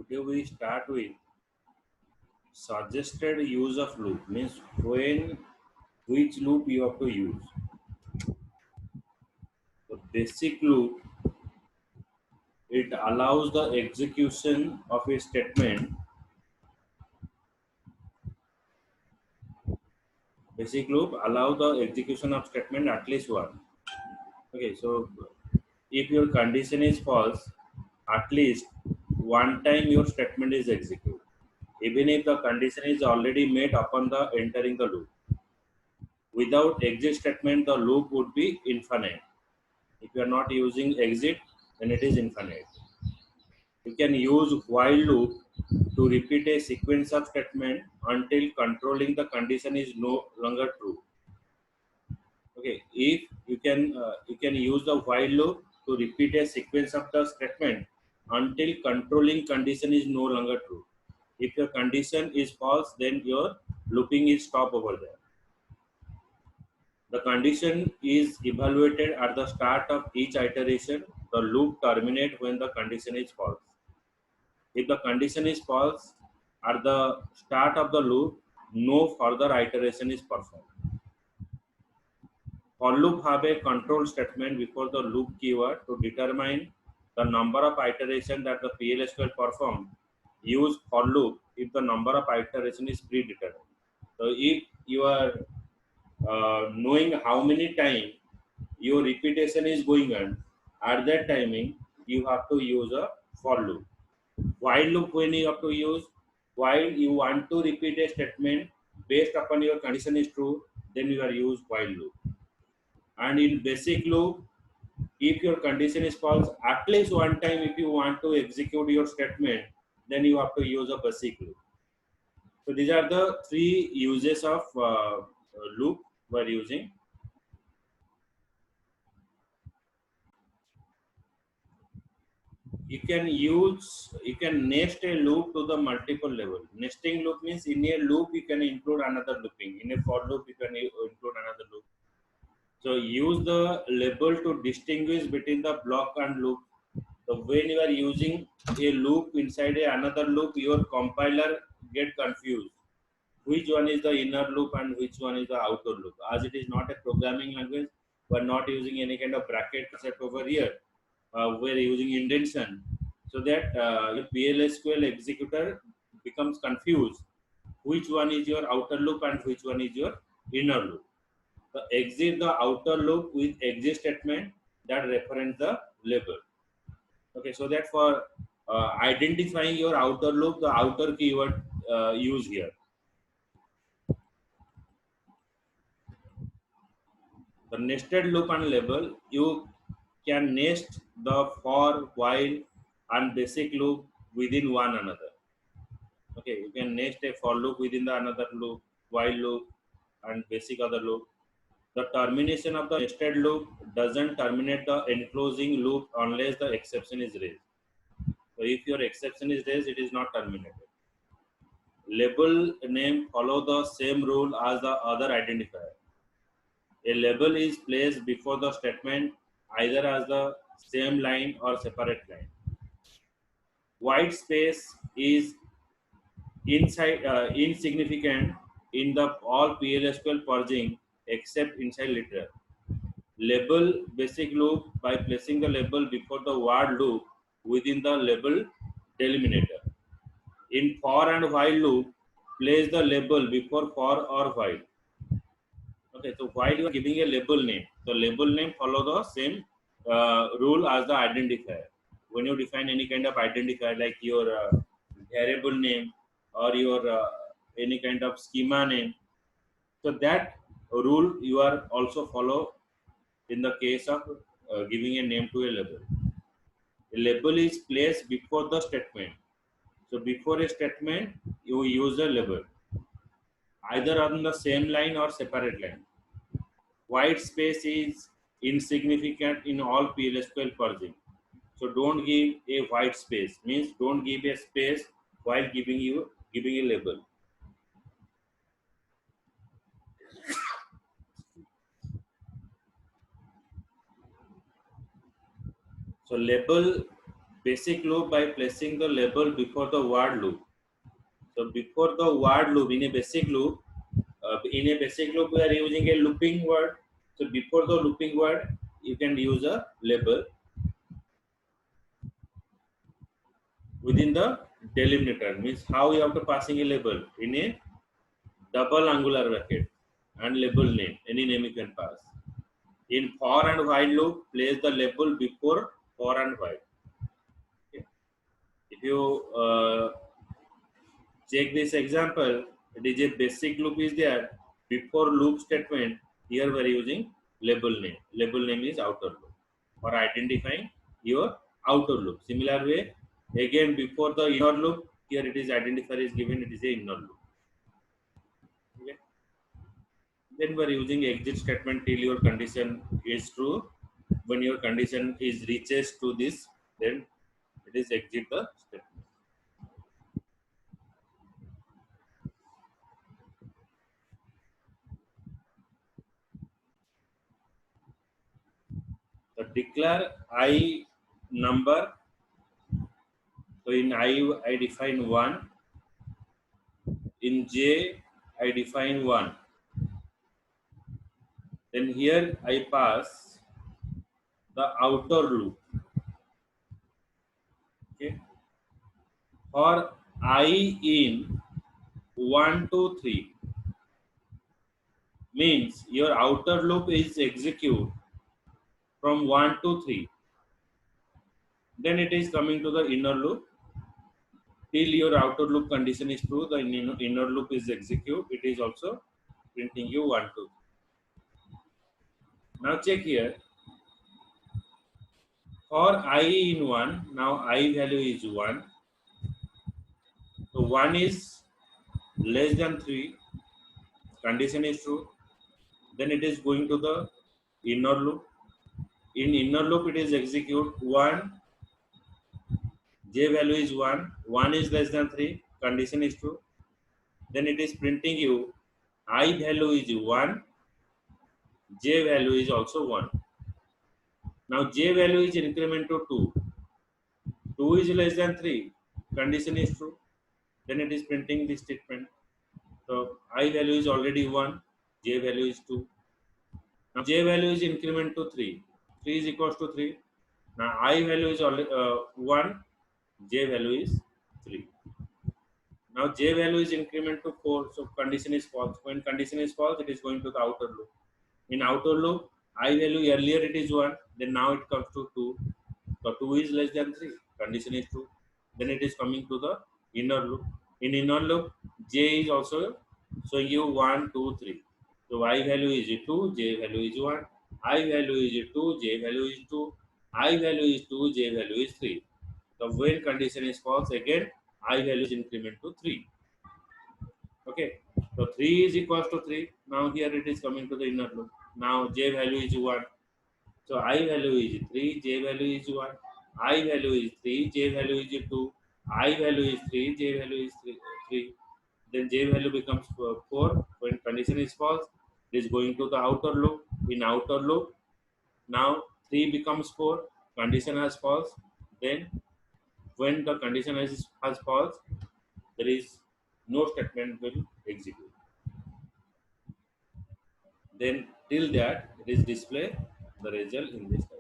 Today we start with suggested use of loop, means when which loop you have to use. The basic loop, it allows the execution of a statement. Basic loop allow the execution of statement at least one. Okay, so if your condition is false, at least one time your statement is executed, even if the condition is already met upon the entering the loop. Without exit statement, the loop would be infinite. If you are not using exit, then it is infinite. You can use while loop to repeat a sequence of statement until controlling the condition is no longer true. Okay, if you can use the while loop to repeat a sequence of the statement until controlling condition is no longer true. If your condition is false, then your looping is stop over there. The condition is evaluated at the start of each iteration. The loop terminates when the condition is false. If the condition is false at the start of the loop, no further iteration is performed. For loop have a control statement before the loop keyword to determine the number of iterations that the PLSQL perform. Use for loop if the number of iteration is predetermined. So if you are knowing how many times your repetition is going on, at that timing you have to use a for loop. While loop, when you have to use, while you want to repeat a statement based upon your condition is true, then you are use while loop. And in basic loop, if your condition is false, at least one time if you want to execute your statement, then you have to use a basic loop. So these are the three uses of loop we're using. You can nest a loop to the multiple level. Nesting loop means in a loop you can include another looping. In a for loop you can include another loop. So use the label to distinguish between the block and loop. So when you are using a loop inside another loop, your compiler get confused which one is the inner loop and which one is the outer loop. As it is not a programming language, we are not using any kind of bracket concept over here. We're using indentation, so that your PLSQL executor becomes confused which one is your outer loop and which one is your inner loop. So exit the outer loop with exit statement that reference the label. Okay, so that for identifying your outer loop, the outer keyword use here. The nested loop and label, you can nest the for, while, and basic loop within one another. Okay, you can nest a for loop within the another loop, while loop, and basic other loop. The termination of the nested loop doesn't terminate the enclosing loop unless the exception is raised. So if your exception is raised, it is not terminated. Label name follow the same rule as the other identifier. A label is placed before the statement either as the same line or separate line. White space is insignificant in the all PLSQL purging except inside literal. Label basic loop by placing the label before the word loop within the label delimiter. In for and while loop, place the label before for or while. Okay, so while you are giving a label name, the label name follow the same rule as the identifier. When you define any kind of identifier like your variable name or your any kind of schema name, so that rule you are also follow in the case of giving a name to a label. A label is placed before the statement. So before a statement, you use a label either on the same line or separate line. White space is insignificant in all PLSQL purging. So don't give a white space, means don't give a space while giving a label. So label basic loop by placing the label before the word loop. So before the word loop in a basic loop, we are using a looping word. So before the looping word, you can use a label within the delimiter. Means how you have to passing a label in a double angular bracket and label name. Any name you can pass. In for and while loop, place the label before for and while. Okay. If you check this example, it is a basic loop is there. Before loop statement, here we are using label name. Label name is outer loop for identifying your outer loop. Similar way, again before the inner loop, here it is identifier is given, it is a inner loop. Okay. Then we are using exit statement till your condition is true. When your condition is reaches to this, then it is exit the statement. So declare I number. So in I define 1. In J, I define 1. Then here I pass the outer loop. Okay. For I in 1, 2, 3 means your outer loop is execute from 1 to 3. Then it is coming to the inner loop. Till your outer loop condition is true, the inner loop is execute. It is also printing you 1, 2. Now check here. For I in 1, now I value is 1. So 1 is less than 3, condition is true. Then it is going to the inner loop. In inner loop, it is execute 1, j value is 1, 1 is less than 3, condition is true. Then it is printing you I value is 1, j value is also 1. Now j value is increment to 2. 2 is less than 3, condition is true. Then it is printing this statement. So I value is already 1, j value is 2. Now j value is increment to 3. 3 is equals to 3. Now I value is already 1, j value is 3. Now j value is increment to 4. So condition is false. When condition is false, it is going to the outer loop. In outer loop, I value earlier it is 1. Then now it comes to 2. So 2 is less than 3. Condition is true. Then it is coming to the inner loop. In inner loop, j is also showing you 1, 2, 3. So I value is 2, j value is 1. I value is 2, j value is 2. I value is 2, j value is 3. So when condition is false, again I value is increment to 3. Okay. So 3 is equals to 3. Now here it is coming to the inner loop. Now j value is 1. So I value is 3, j value is 1. I value is 3, j value is 2. I value is 3, j value is 3. Then j value becomes 4. When condition is false, it is going to the outer loop. In outer loop, now 3 becomes 4. Condition has false. Then when the condition has false, there is no statement will execute. Then till that, it is display the result in this type.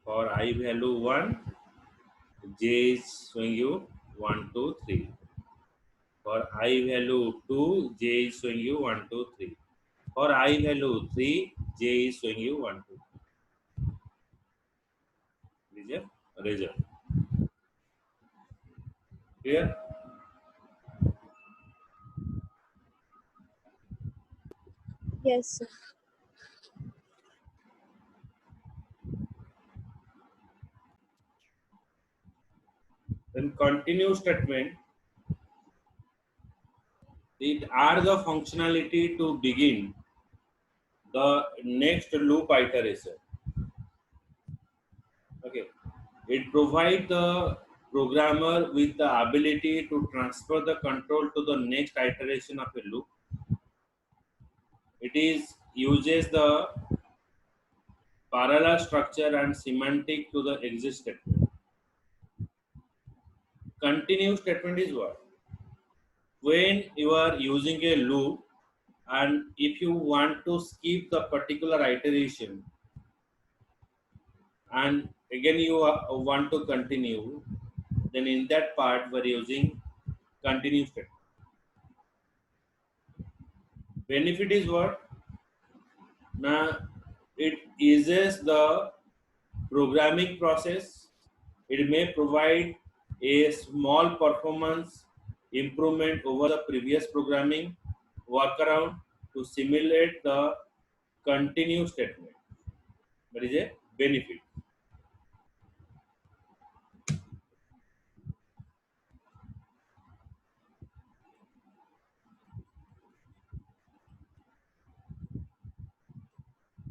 For I value 1, j is showing you 1, 2, 3. For I value 2, j is showing you 1, 2, 3. For I value 3, j is showing you 1, 2. This is a result. Clear? Yes, sir. Then continue statement. It adds the functionality to begin the next loop iteration. Okay. It provides the programmer with the ability to transfer the control to the next iteration of a loop. It is uses the parallel structure and semantic to the exist statement. Continue statement is what? When you are using a loop and if you want to skip the particular iteration and again you want to continue, then in that part we are using continue statement. Benefit is what? Now it eases the programming process. It may provide a small performance improvement over the previous programming workaround to simulate the continue statement. That is a benefit.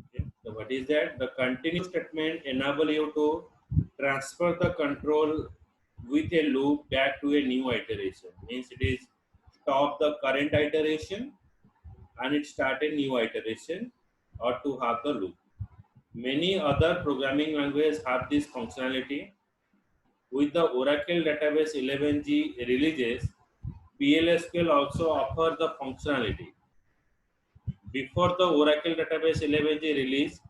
Okay. So what is that? The continue statement enable you to transfer the control with a loop back to a new iteration. Means it is stop the current iteration and it start a new iteration or to have the loop. Many other programming languages have this functionality. With the Oracle Database 11g releases, PLSQL also offers the functionality. Before the Oracle Database 11g release,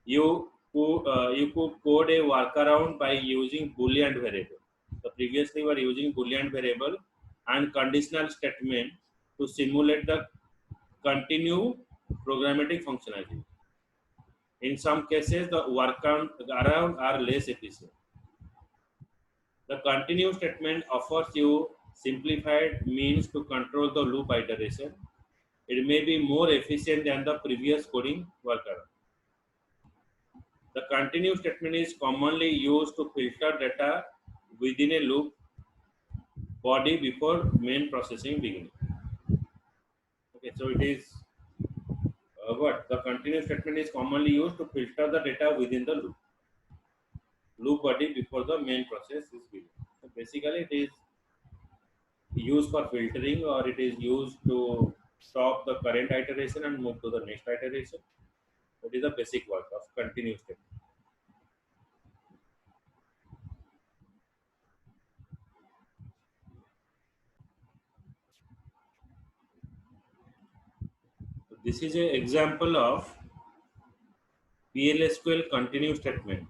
you could code a workaround by using Boolean variable. So previously we were using Boolean variable and conditional statement to simulate the continue programmatic functionality. In some cases, the workaround are less efficient. The continue statement offers you simplified means to control the loop iteration. It may be more efficient than the previous coding workaround. The continue statement is commonly used to filter data within a loop body before main processing begins. Okay, so it is what the continue statement is commonly used to filter the data within the loop body before the main process is begin. So basically, it is used for filtering or it is used to stop the current iteration and move to the next iteration. That is the basic work of continuous step. So this is an example of PLSQL continue statement.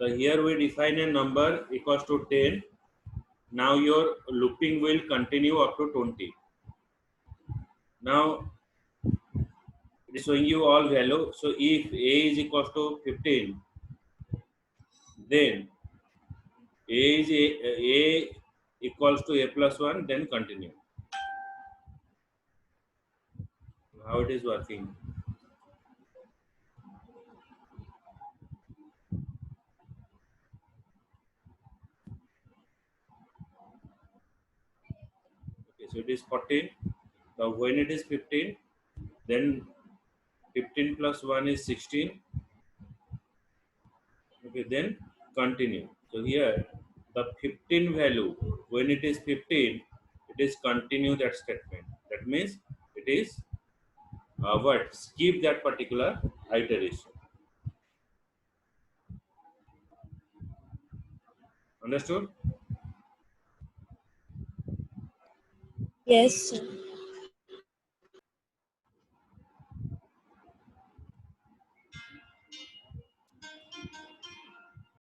So here we define a number equals to 10. Now your looping will continue up to 20. Now it is showing you all value. So if a is equals to 15, then a equals to a plus 1, then continue. How it is working? Okay, so it is 14. Now when it is 15, then 15 plus 1 is 16. Okay, then continue. So here the 15 value, when it is 15, it is continue that statement. That means it is what? Skip that particular iteration. Understood? Yes, sir.